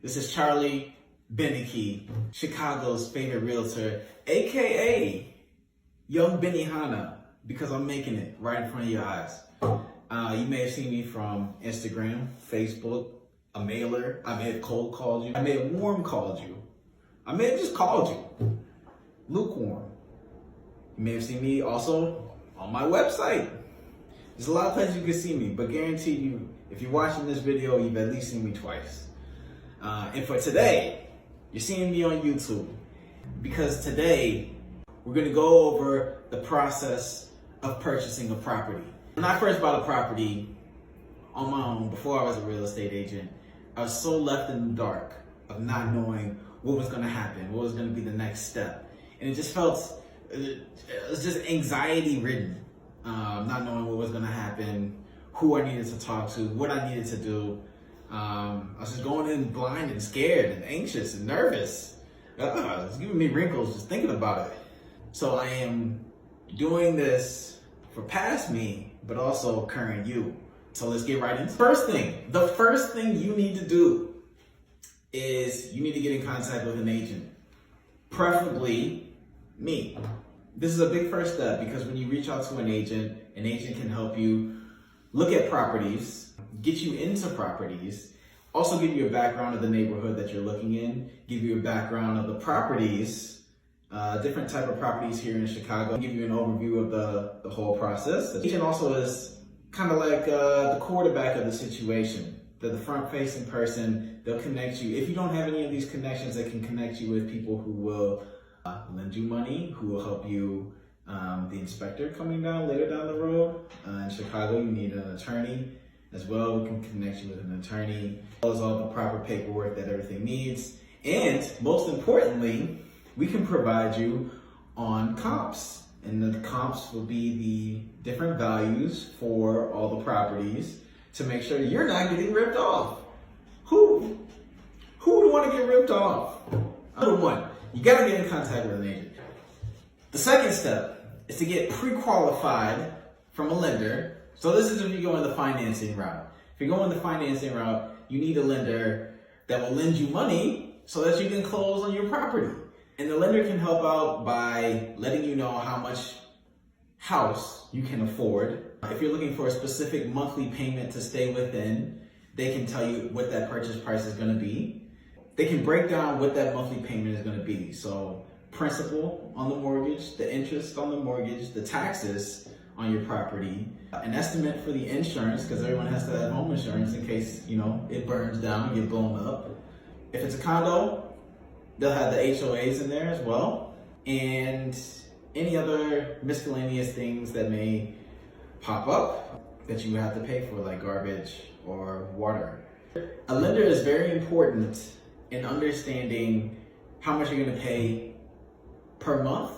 This is Charlie Beneke, Chicago's favorite realtor, aka Young Benihana, because I'm making it right in front of your eyes. You may have seen me from Instagram, Facebook, a mailer. I may have cold called you. I may have warm called you. I may have just called you. Lukewarm. You may have seen me also on my website. There's a lot of places you can see me, but guarantee you, if you're watching this video, you've at least seen me twice. And for today, you're seeing me on YouTube because today we're gonna go over the process of purchasing a property. When I first bought a property on my own, before I was a real estate agent, I was so left in the dark of not knowing what was gonna happen, what was gonna be the next step. And it just felt, it was just anxiety ridden, not knowing what was gonna happen, who I needed to talk to, what I needed to do. I was just going in blind and scared and anxious and nervous. It's giving me wrinkles just thinking about it. So I am doing this for past me, but also current you. So let's get right into it. The first thing you need to do is you need to get in contact with an agent, preferably me. This is a big first step because when you reach out to an agent can help you look at properties, get you into properties, also give you a background of the neighborhood that you're looking in, give you a background of the properties, different type of properties here in Chicago, give you an overview of the whole process. The agent also is kind of like the quarterback of the situation. They're the front-facing person. They'll connect you. If you don't have any of these connections, they can connect you with people who will lend you money, who will help you. The inspector coming down later down the road. In Chicago, you need an attorney as well. We can connect you with an attorney, as well as all the proper paperwork that everything needs. And most importantly, we can provide you on comps. And the comps will be the different values for all the properties to make sure you're not getting ripped off. Who would want to get ripped off? Number one, you gotta get in contact with an agent. The second step is to get pre-qualified from a lender. So this is if you go in the financing route. If you're going the financing route, you need a lender that will lend you money so that you can close on your property. And the lender can help out by letting you know how much house you can afford. If you're looking for a specific monthly payment to stay within, they can tell you what that purchase price is gonna be. They can break down what that monthly payment is gonna be. So principal on the mortgage, the interest on the mortgage, the taxes on your property, an estimate for the insurance, because everyone has to have home insurance in case, it burns down, get blown up. If it's a condo, they'll have the HOAs in there as well, and any other miscellaneous things that may pop up that you have to pay for, like garbage or water. A lender is very important in understanding how much you're gonna pay per month,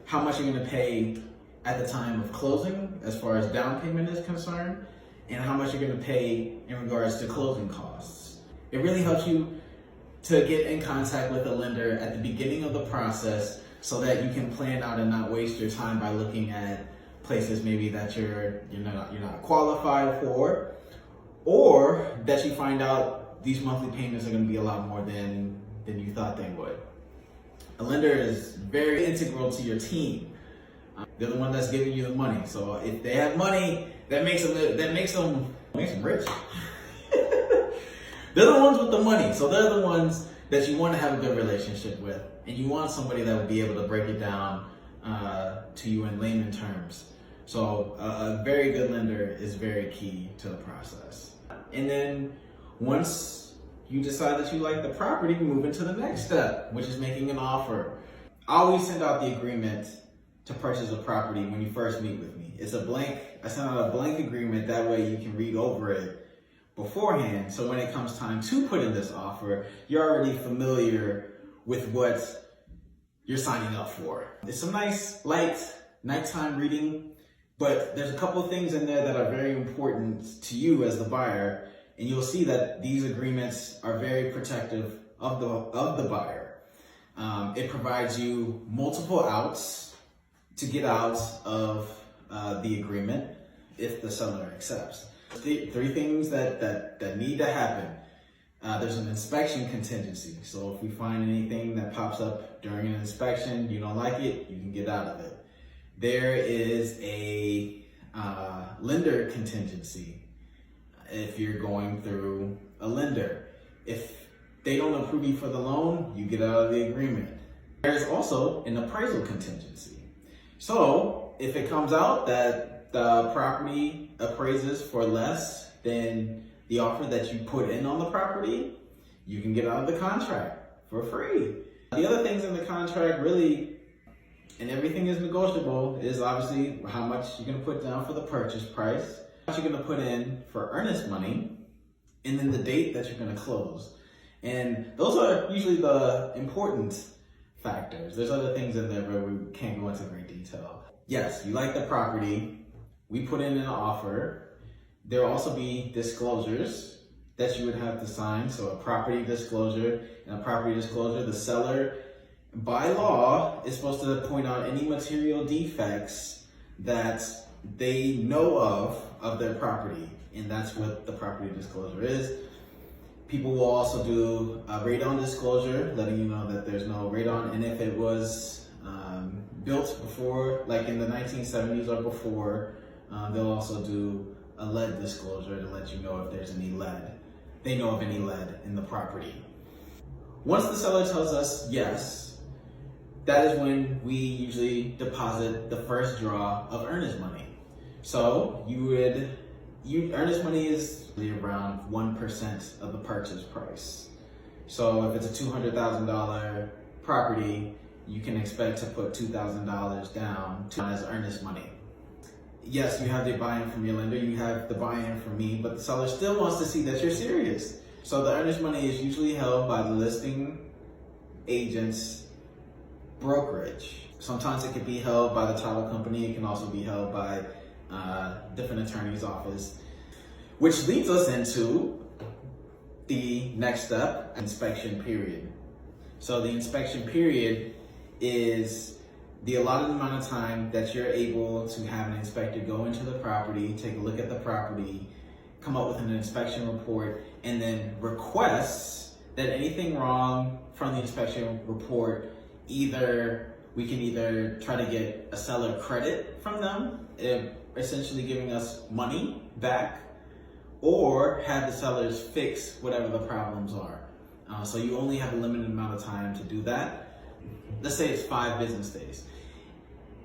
how much you're gonna pay at the time of closing as far as down payment is concerned, and how much you're gonna pay in regards to closing costs. It really helps you to get in contact with a lender at the beginning of the process so that you can plan out and not waste your time by looking at places maybe that you're not qualified for, or that you find out these monthly payments are gonna be a lot more than you thought they would. A lender is very integral to your team. They're the one that's giving you the money. So if they have money, that makes them rich. They're the ones with the money. So they're the ones that you want to have a good relationship with. And you want somebody that will be able to break it down to you in layman terms. So a very good lender is very key to the process. And then once you decide that you like the property, move into the next step, which is making an offer. I always send out the agreement to purchase a property when you first meet with me. It's a blank, I send out a blank agreement, that way you can read over it beforehand. So when it comes time to put in this offer, you're already familiar with what you're signing up for. It's some nice, light, nighttime reading, but there's a couple of things in there that are very important to you as the buyer. And you'll see that these agreements are very protective of the buyer. It provides you multiple outs to get out of the agreement if the seller accepts. Three things that need to happen. There's an inspection contingency. So if we find anything that pops up during an inspection, you don't like it, you can get out of it. There is a lender contingency. If you're going through a lender, if they don't approve you for the loan, you get out of the agreement. There's also an appraisal contingency. So if it comes out that the property appraises for less than the offer that you put in on the property, you can get out of the contract for free. The other things in the contract really, and everything is negotiable, is obviously how much you're gonna put down for the purchase price, how much you're gonna put in for earnest money, and then the date that you're gonna close. And those are usually the important factors. There's other things in there, but we can't go into great detail. Yes, you like the property, we put in an offer. There will also be disclosures that you would have to sign. So a property disclosure and a property disclosure. The seller, by law, is supposed to point out any material defects that they know of their property. And that's what the property disclosure is. People will also do a radon disclosure, letting you know that there's no radon. And if it was built before, like in the 1970s or before, they'll also do a lead disclosure to let you know if there's any lead. They know of any lead in the property. Once the seller tells us yes, that is when we usually deposit the first draw of earnest money. So earnest money is around 1% of the purchase price. So if it's a $200,000 property, you can expect to put $2,000 down as earnest money. Yes, you have the buy-in from your lender, you have the buy-in from me, but the seller still wants to see that you're serious. So the earnest money is usually held by the listing agent's brokerage. Sometimes it can be held by the title company, it can also be held by different attorney's office, which leads us into the next step, inspection period. So the inspection period is the allotted amount of time that you're able to have an inspector go into the property, take a look at the property, come up with an inspection report, and then requests that anything wrong from the inspection report, we can either try to get a seller credit from them, essentially giving us money back, or have the sellers fix whatever the problems are. So you only have a limited amount of time to do that. Let's say it's 5 business days.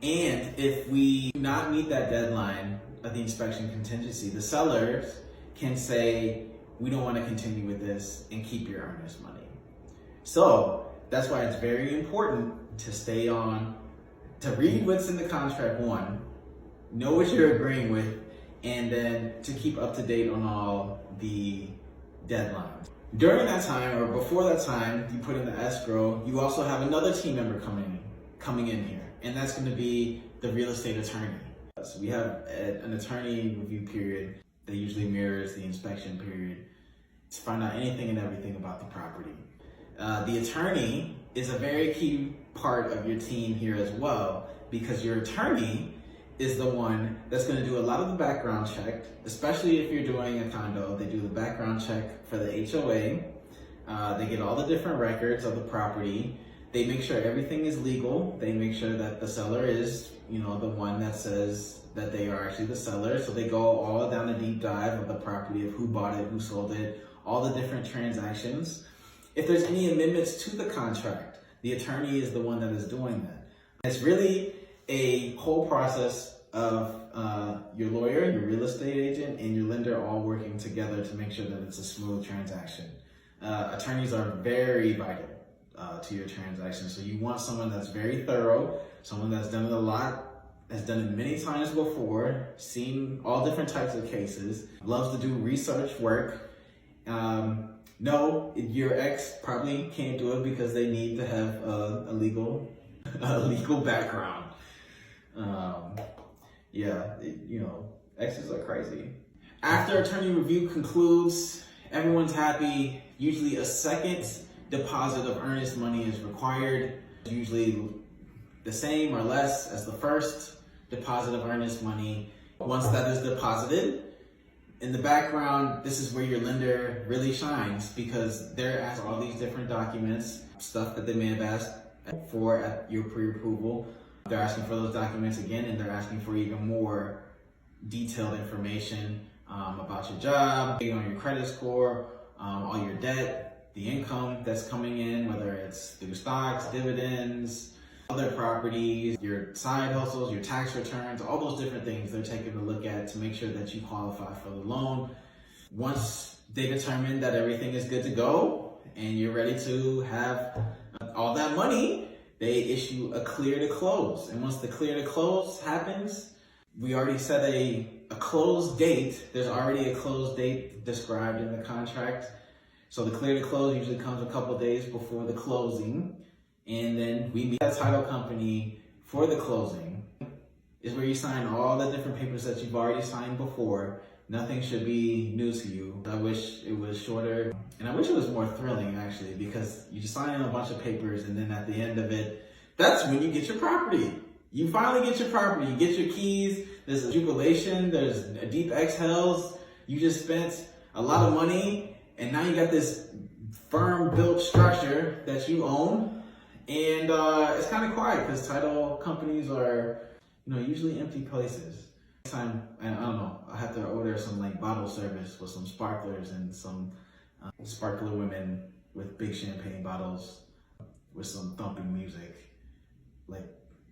And if we do not meet that deadline of the inspection contingency, the sellers can say, we don't want to continue with this and keep your earnest money. So that's why it's very important to stay on, to read what's in the contract, one, know what you're agreeing with, and then to keep up to date on all the deadlines. During that time, or before that time, you put in the escrow, you also have another team member coming in here, and that's going to be the real estate attorney. So we have an attorney review period that usually mirrors the inspection period to find out anything and everything about the property. The attorney is a very key part of your team here as well, because your attorney is the one that's going to do a lot of the background check, especially if you're doing a condo. They do the background check for the HOA. They get all the different records of the property. They make sure everything is legal. They make sure that the seller is, the one that says that they are actually the seller. So they go all down a deep dive of the property, of who bought it, who sold it, all the different transactions. If there's any amendments to the contract, the attorney is the one that is doing that. It's really a whole process of your lawyer, your real estate agent, and your lender all working together to make sure that it's a smooth transaction. Attorneys are very vital to your transaction. So you want someone that's very thorough, someone that's done it a lot, has done it many times before, seen all different types of cases, loves to do research work. No, your ex probably can't do it because they need to have a legal background. Exes are crazy. After attorney review concludes, everyone's happy. Usually a second deposit of earnest money is required, usually the same or less as the first deposit of earnest money. Once that is deposited, In the background, this is where your lender really shines because they're asking all these different documents, stuff that they may have asked for at your pre-approval. They're asking for those documents again, and they're asking for even more detailed information about your job, on your credit score, all your debt, the income that's coming in, whether it's through stocks, dividends, other properties, your side hustles, your tax returns, all those different things they're taking a look at to make sure that you qualify for the loan. Once they determine that everything is good to go and you're ready to have all that money, they issue a clear to close. And once the clear to close happens, we already set a close date. There's already a close date described in the contract. So the clear to close usually comes a couple days before the closing. And then we meet a title company for the closing. Is where you sign all the different papers that you've already signed before. Nothing should be new to you. I wish it was shorter, and I wish it was more thrilling actually, because you just sign in a bunch of papers and then at the end of it, that's when you get your property. You finally get your property, you get your keys, there's a jubilation, there's a deep exhales. You just spent a lot of money and now you got this firm built structure that you own. And it's kind of quiet because title companies are, usually empty places. Next time, I don't know, I'll have to order some like bottle service with some sparklers and some sparkler women with big champagne bottles with some thumping music like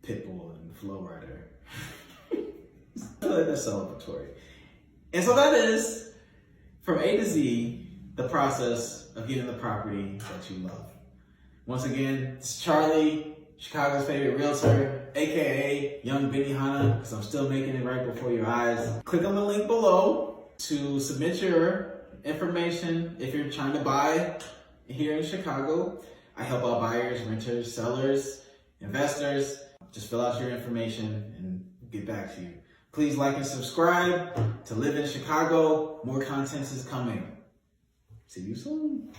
Pitbull and Flow Rider. I feel like they're celebratory. And so that is, from A to Z, the process of getting the property that you love. Once again, it's Charlie, Chicago's favorite realtor, aka Young Benihana, because I'm still making it right before your eyes. Click on the link below to submit your information if you're trying to buy here in Chicago. I help out buyers, renters, sellers, investors. Just fill out your information and get back to you. Please like and subscribe to live in Chicago. More content is coming. See you soon.